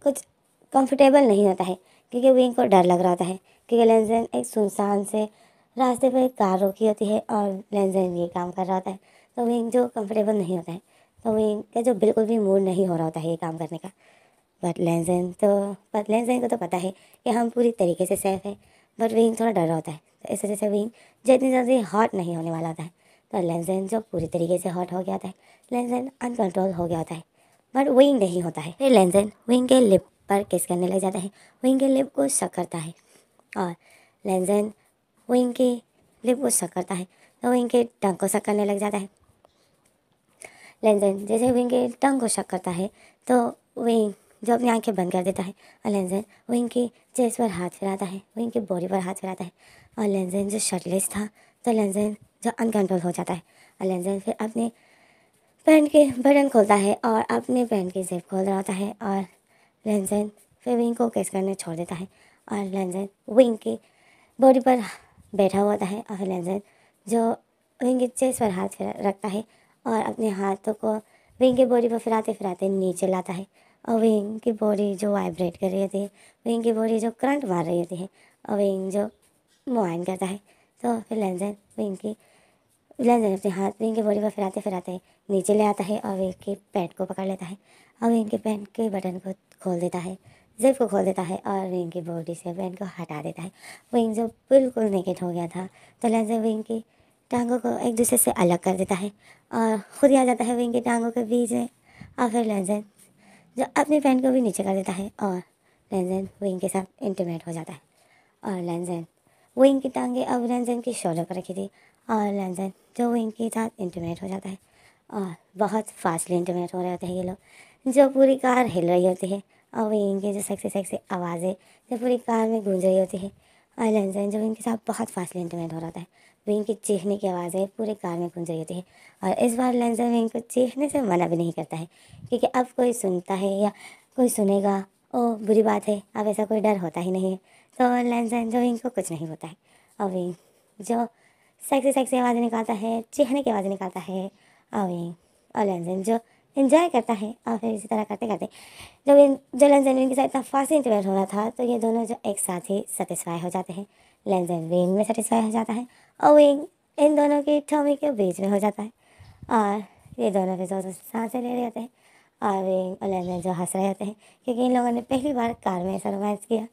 कुछ कंफर्टेबल नहीं होता है क्योंकि विंग को डर लग रहा होता है क्योंकि लेंजर एक सुनसान से रास्ते पर एक कार रोकी होती है और लेंजर ये काम कर रहा होता है। तो विंग जो कंफर्टेबल नहीं होता है तो विंग का जो बिल्कुल भी मूड नहीं हो रहा होता है ये काम करने का। बट लेंजर को तो पता है कि हम पूरी तरीके से सेफ है, बट विंग थोड़ा डर रहा होता है। तो इस वजह से विंग जितनी जल्दी हॉट नहीं होने वाला होता है। तो लेंजर जो पूरी तरीके से हॉट हो गया होता है, लेंजर अनकंट्रोल हो गया होता है, बट विंग नहीं होता है। फिर लेंजर विंग के लिप पर किस करने लग जाता है, विंग के लिप को शक करता है और लेंजर विंग की लिप को शक करता है तो विंग के टंग को शक करने लग जाता है। लेंजर जैसे विंग के टंग को शक करता है तो विंग जो अपनी आंखें बंद कर देता है और लेंजर विंग की चेस्ट पर हाथ फिराता है, विंग की बॉडी पर हाथ फिराता है और लेंजर जो शर्टलेस था तो लेंजर जो अनकंट्रोल हो जाता है और लेंजर फिर अपने पैंट के बटन खोलता है और अपने पैंट की जेब खोल रहा होता है और लेंजर फिर विंग को किस करने छोड़ देता है और लेंजर विंग की बॉडी पर बैठा हुआ होता है और लेंजर जो विंग के चेस्ट पर हाथ रखता है और अपने हाथों को विंग की बॉडी पर फिराते फिराते नीचे लाता है और विंग की बॉडी जो वाइब्रेट कर रही होती है, विंग की बॉडी जो करंट मार रही होती है और विंग जो मुआयन करता है। तो फिर लेंजर अपने हाथ विंग की बॉडी पर फिराते फिराते नीचे ले आता है और विंग के पैंट को पकड़ लेता है और विंग के पैंट के बटन को खोल देता है, जिप को खोल देता है और विंग की बॉडी से पैंट को हटा देता है। विंग जो बिल्कुल नेकेड हो गया था तो लेंजर विंग की टांगों को एक दूसरे से अलग कर देता है और खुद ही आ जाता है विंग की टांगों के बीच में और फिर लेंजर जो अपने पैंट को भी नीचे कर देता है और लेंजर विंग के साथ इंटीमेट हो जाता है और लेंजर विंग की टांगें अब लेंजर की शोल्डर पर रखी थी और लेंजर जो विंग के साथ इंटीमेट हो जाता है और बहुत फास्टली इंटीमेट हो रहे होते हैं ये लोग। जो पूरी कार हिल रही होती है और विंग की जो सेक्सी सेक्सी आवाज़ें जो पूरी कार में गूंज रही होती है और लेंजर जो विंग के साथ बहुत फास्टली इंटीमेट हो रहा होता है। विंग की चीखने की आवाज़ें पूरी कार में गूंज रही होती है और इस बार लेंजर विंग को चीखने से मना भी नहीं करता है क्योंकि अब कोई सुनता है या कोई सुनेगा ओ बुरी बात है, अब ऐसा कोई डर होता ही नहीं है। तो लेंजर जो विंग को कुछ नहीं होता है और विंग जो सेक्सी सेक्सी आवाज़ें निकालता है, चीखने की आवाज़ें निकालता है और विंग और लेंजर जो इन्जॉय करता है और फिर इसी तरह करते करते जो लेंजर विंग के साथ इतना फास्ट इंटरवेट हो रहा था तो ये दोनों जो एक साथ ही सेटिस्फाई हो जाते हैं। लेंजर विंग में सेटिस्फाई हो जाता है और विंग इन दोनों की टॉमी के बीच में हो जाता है और ये दोनों फिर जोर से सांसें ले रहे होते हैं और विंग और लेंजर जो हंस रहे होते हैं क्योंकि इन लोगों ने पहली बार कार में ऐसा रोमांस किया।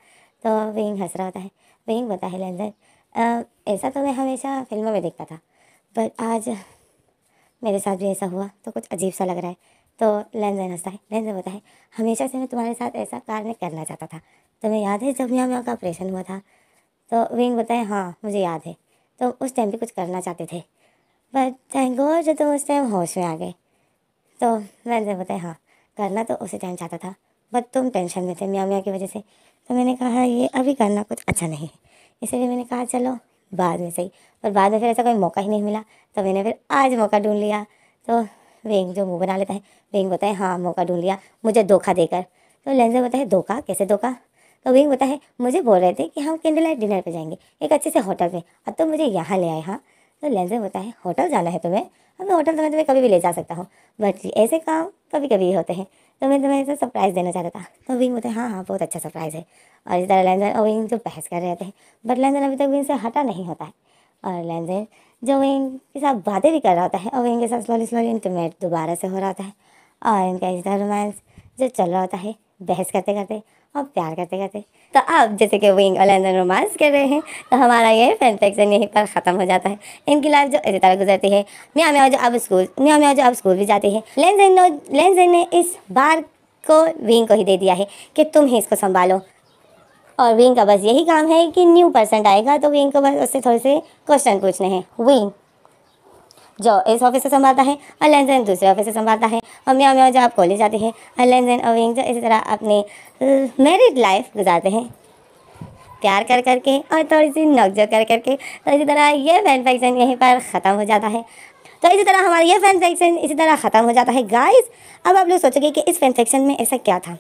तो विंग हंस रहा होता है। विंग बताता है लेंजर ऐसा तो मैं हमेशा फिल्मों में देखता था बट आज मेरे साथ भी ऐसा हुआ तो कुछ अजीब सा लग रहा है। तो लेंजर हंसता है। लेंजर बताता है हमेशा से मैं तुम्हारे साथ ऐसा कार में करना चाहता था, तुम्हें याद है जब यहाँ का ऑपरेशन हुआ था? तो विंग बताए हाँ मुझे याद है, तो उस टाइम भी कुछ करना चाहते थे बट थैंक गॉड जो तुम उस टाइम होश में आ गए। तो लेंजर बताए हाँ करना तो उसी टाइम चाहता था बट तुम टेंशन में थे मियाँ मियाँ की वजह से, तो मैंने कहा ये अभी करना कुछ अच्छा नहीं है, इसीलिए मैंने कहा चलो बाद में सही। पर बाद में फिर ऐसा कोई मौका ही नहीं मिला तो मैंने फिर आज मौका ढूंढ लिया। तो विंग जो मुंह बना लेता है। विंग बताए हाँ मौका ढूंढ लिया मुझे धोखा देकर। तो लेंजर बताए धोखा कैसे धोखा? तो विंग बताए मुझे बोल रहे थे कि हम कैंडल लाइट डिनर पे जाएंगे एक अच्छे से होटल में और तुम मुझे यहाँ ले आए। हाँ तो लेंजेन बोलता है होटल जाना है तुम्हें, अब मैं होटल तो मैं तुम्हें कभी भी ले जा सकता हूँ, बट ऐसे काम कभी कभी होते हैं, तो मैं तुम्हें ऐसा सरप्राइज़ देना चाहता था। तो विंग बोलते हैं हाँ हाँ बहुत अच्छा सरप्राइज़ है। और इस तरह लेंजेन और विंग जो बहस कर रहे थे, बट लेंजेन अभी तक विंग से हटा नहीं होता है। और लेंजेन जो विंग के साथ बातें भी कर रहा होता है और विंग के साथ स्लोली स्लोली इंटीमेट दोबारा से हो रहा होता है। और इनका इस तरह रोमांस जो चल रहा होता है, बहस करते करते और प्यार करते करते। तो अब जैसे कि विंग और लेंजेन रोमांस कर रहे हैं, तो हमारा ये फैन फिक्शन यहीं पर ख़त्म हो जाता है। इनकी लाइफ जो इसी तरह गुजरती है। मियाँ मियाँ जो अब स्कूल भी जाती है। लेंजेन ने इस बार को विंग को ही दे दिया है कि तुम ही इसको संभालो। और विंग का बस यही काम है कि न्यू पर्सन आएगा तो विंग को बस उससे थोड़े से क्वेश्चन पूछने हैं। विंग जो इस ऑफिस से संभालता है और लेंजेन दूसरे ऑफिस से संभालता है। और मियाँ मियाँ जो आप कॉलेज जाते हैं और लेंजेन और विंग जो इसी तरह अपनी मैरिड लाइफ गुजारते हैं, प्यार कर करके और थोड़ी सी नोकझोंक कर करके। तो इसी तरह ये फैन फिक्शन यहीं पर ख़त्म हो जाता है। तो इसी तरह हमारा ये फैन फिक्शन इसी तरह ख़त्म हो जाता है। गाइस अब आप लोग सोचोगे कि इस फैन फिक्शन में ऐसा क्या था,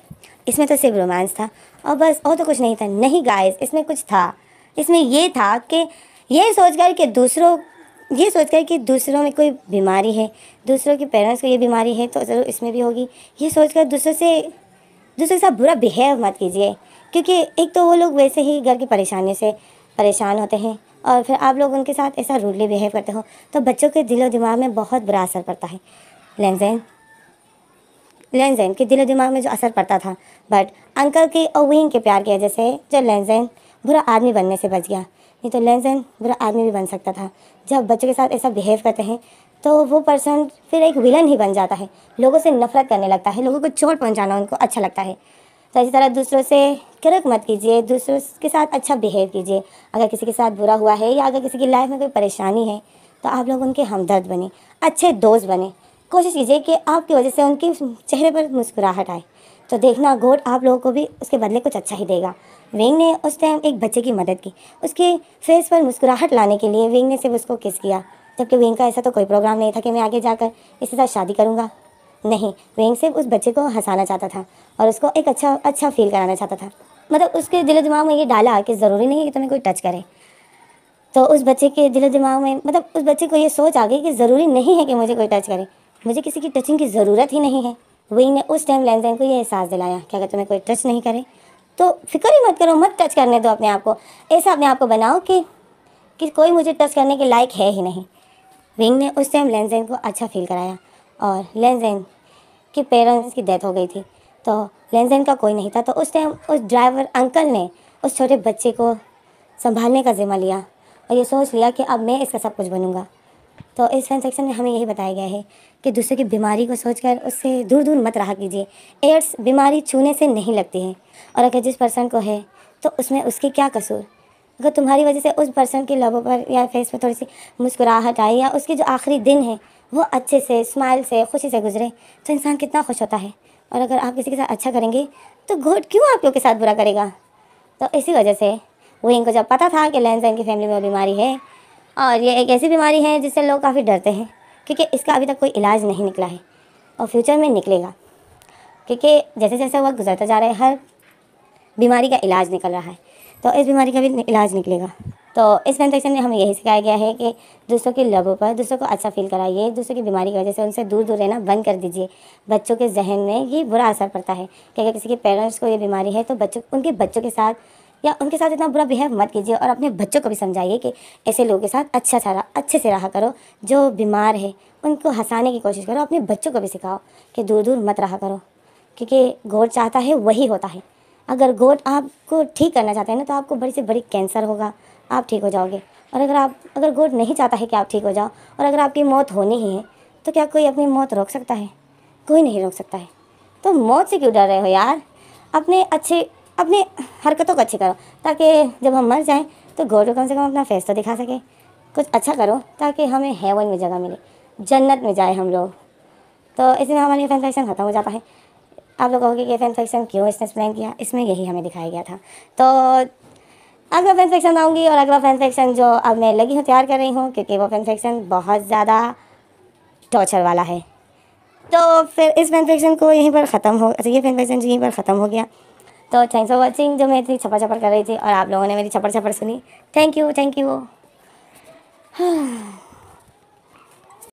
इसमें तो सिर्फ रोमांस था और बस और तो कुछ नहीं था। नहीं गाइस, इसमें कुछ था। इसमें ये था कि ये सोचकर कि दूसरों में कोई बीमारी है, दूसरों के पेरेंट्स को ये बीमारी है तो ज़रूर इसमें भी होगी। ये सोचकर दूसरों के साथ बुरा बिहेव मत कीजिए, क्योंकि एक तो वो लोग वैसे ही घर की परेशानी से परेशान होते हैं और फिर आप लोग उनके साथ ऐसा रूडली बिहेव करते हो तो बच्चों के दिलो दिमाग में बहुत बुरा असर पड़ता है। लेंजेन के दिलो दिमाग में जो असर पड़ता था, बट अंकल के और विंग के प्यार की वजह से जो लेंजेन बुरा आदमी बनने से बच गया। नहीं तो लेंजेन बुरा आदमी भी बन सकता था। जब बच्चों के साथ ऐसा बिहेव करते हैं तो वो पर्सन फिर एक विलन ही बन जाता है, लोगों से नफरत करने लगता है, लोगों को चोट पहुंचाना उनको अच्छा लगता है। तो इसी तरह दूसरों से किरक मत कीजिए, दूसरों के साथ अच्छा बिहेव कीजिए। अगर किसी के साथ बुरा हुआ है या अगर किसी की लाइफ में कोई परेशानी है तो आप लोग उनके हमदर्द बने, अच्छे दोस्त बने। कोशिश कीजिए कि आपकी वजह से उनके चेहरे पर मुस्कुराहट आए, तो देखना गॉड आप लोगों को भी उसके बदले कुछ अच्छा ही देगा। विंग ने उस टाइम एक बच्चे की मदद की, उसके फेस पर मुस्कुराहट लाने के लिए विंग ने सिर्फ उसको किस किया, जबकि विंग का ऐसा तो कोई प्रोग्राम नहीं था कि मैं आगे जाकर इसके साथ शादी करूँगा। नहीं, विंग सिर्फ उस बच्चे को हंसाना चाहता था और उसको एक अच्छा फील कराना चाहता था। मतलब उसके दिलो दिमाग में ये डाला कि ज़रूरी नहीं है कि तुम्हें कोई टच करे। तो उस बच्चे के दिलो दिमाग में मतलब उस बच्चे को ये सोच आ गई कि ज़रूरी नहीं है कि मुझे कोई टच करे, मुझे किसी की टचिंग की ज़रूरत ही नहीं है। विंग ने उस टाइम लेंजेन को ये एहसास दिलाया कि अगर तुम्हें कोई टच नहीं करे तो फिक्र ही मत करो, मत टच करने दो अपने आप को। ऐसा अपने आप को बनाओ कि कोई मुझे टच करने के लायक है ही नहीं। विंग ने उस टाइम लेंजेन को अच्छा फील कराया और लेंजेन के पेरेंट्स की डेथ हो गई थी तो लेंजेन का कोई नहीं था। तो उस टाइम उस ड्राइवर अंकल ने उस छोटे बच्चे को संभालने का जिम्मा लिया और ये सोच लिया कि अब मैं इसका सब कुछ बनूंगा। तो इस फैन सेक्शन में हमें यही बताया गया है कि दूसरे की बीमारी को सोचकर उससे दूर दूर मत रहा कीजिए। एड्स बीमारी छूने से नहीं लगती है और अगर जिस पर्सन को है तो उसमें उसकी क्या कसूर। अगर तुम्हारी वजह से उस पर्सन के लबों पर या फेस पर थोड़ी सी मुस्कुराहट आई या उसके जो आखिरी दिन है वो अच्छे से स्माइल से खुशी से गुजरे तो इंसान कितना खुश होता है। और अगर आप किसी के साथ अच्छा करेंगे तो गॉड क्यों आप लोग के साथ बुरा करेगा। तो इसी वजह से वो इनको जब पता था कि लेंजेन की फैमिली में वो बीमारी है और ये एक ऐसी बीमारी है जिससे लोग काफ़ी डरते हैं क्योंकि इसका अभी तक कोई इलाज नहीं निकला है और फ्यूचर में निकलेगा, क्योंकि जैसे जैसे वक्त गुजरता जा रहा है हर बीमारी का इलाज निकल रहा है, तो इस बीमारी का भी इलाज निकलेगा। तो इस फैन सेक्शन में हमें यही सिखाया गया है कि दूसरों के लबों पर दूसरों को अच्छा फील कराइए, दूसरों की बीमारी की वजह से उनसे दूर दूर रहना बंद कर दीजिए। बच्चों के जहन में ये बुरा असर पड़ता है कि अगर किसी के पेरेंट्स को ये बीमारी है तो उनके बच्चों के साथ या उनके साथ इतना बुरा बिहेव मत कीजिए और अपने बच्चों को भी समझाइए कि ऐसे लोगों के साथ अच्छे से रहा करो। जो बीमार है उनको हंसाने की कोशिश करो, अपने बच्चों को भी सिखाओ कि दूर दूर मत रहा करो, क्योंकि गॉड चाहता है वही होता है। अगर गॉड आपको ठीक करना चाहते हैं ना तो आपको बड़ी से बड़ी कैंसर होगा, आप ठीक हो जाओगे। और अगर गॉड नहीं चाहता है कि आप ठीक हो जाओ और अगर आपकी मौत होनी ही है तो क्या कोई अपनी मौत रोक सकता है? कोई नहीं रोक सकता है। तो मौत से क्यों डर रहे हो यार? अपने हरकतों को अच्छी करो ताकि जब हम मर जाएं तो गॉड को कम से कम अपना फेस तो दिखा सके। कुछ अच्छा करो ताकि हमें हेवन में जगह मिले, जन्नत में जाए हम लोग। तो इसमें हमारी फैन सेक्शन ख़त्म हो जाता है। आप लोग कहोगे कि फैन सेक्शन क्यों इसने एक्सप्लेन किया, इसमें यही हमें दिखाया गया था। तो अगला फैन सेक्शन आऊँगी और अगला फैन सेक्शन जो अब मैं लगी हूँ तैयार कर रही हूँ क्योंकि वो फैन सेक्शन बहुत ज़्यादा टॉर्चर वाला है। तो फिर इस फैन सेक्शन को यहीं पर ख़त्म हो ये फैन सेक्शन यहीं पर ख़त्म हो गया। तो थैंक्स फॉर वॉचिंग। जो मैं इतनी छपर छपर कर रही थी और आप लोगों ने मेरी छपर छपर सुनी, थैंक यू।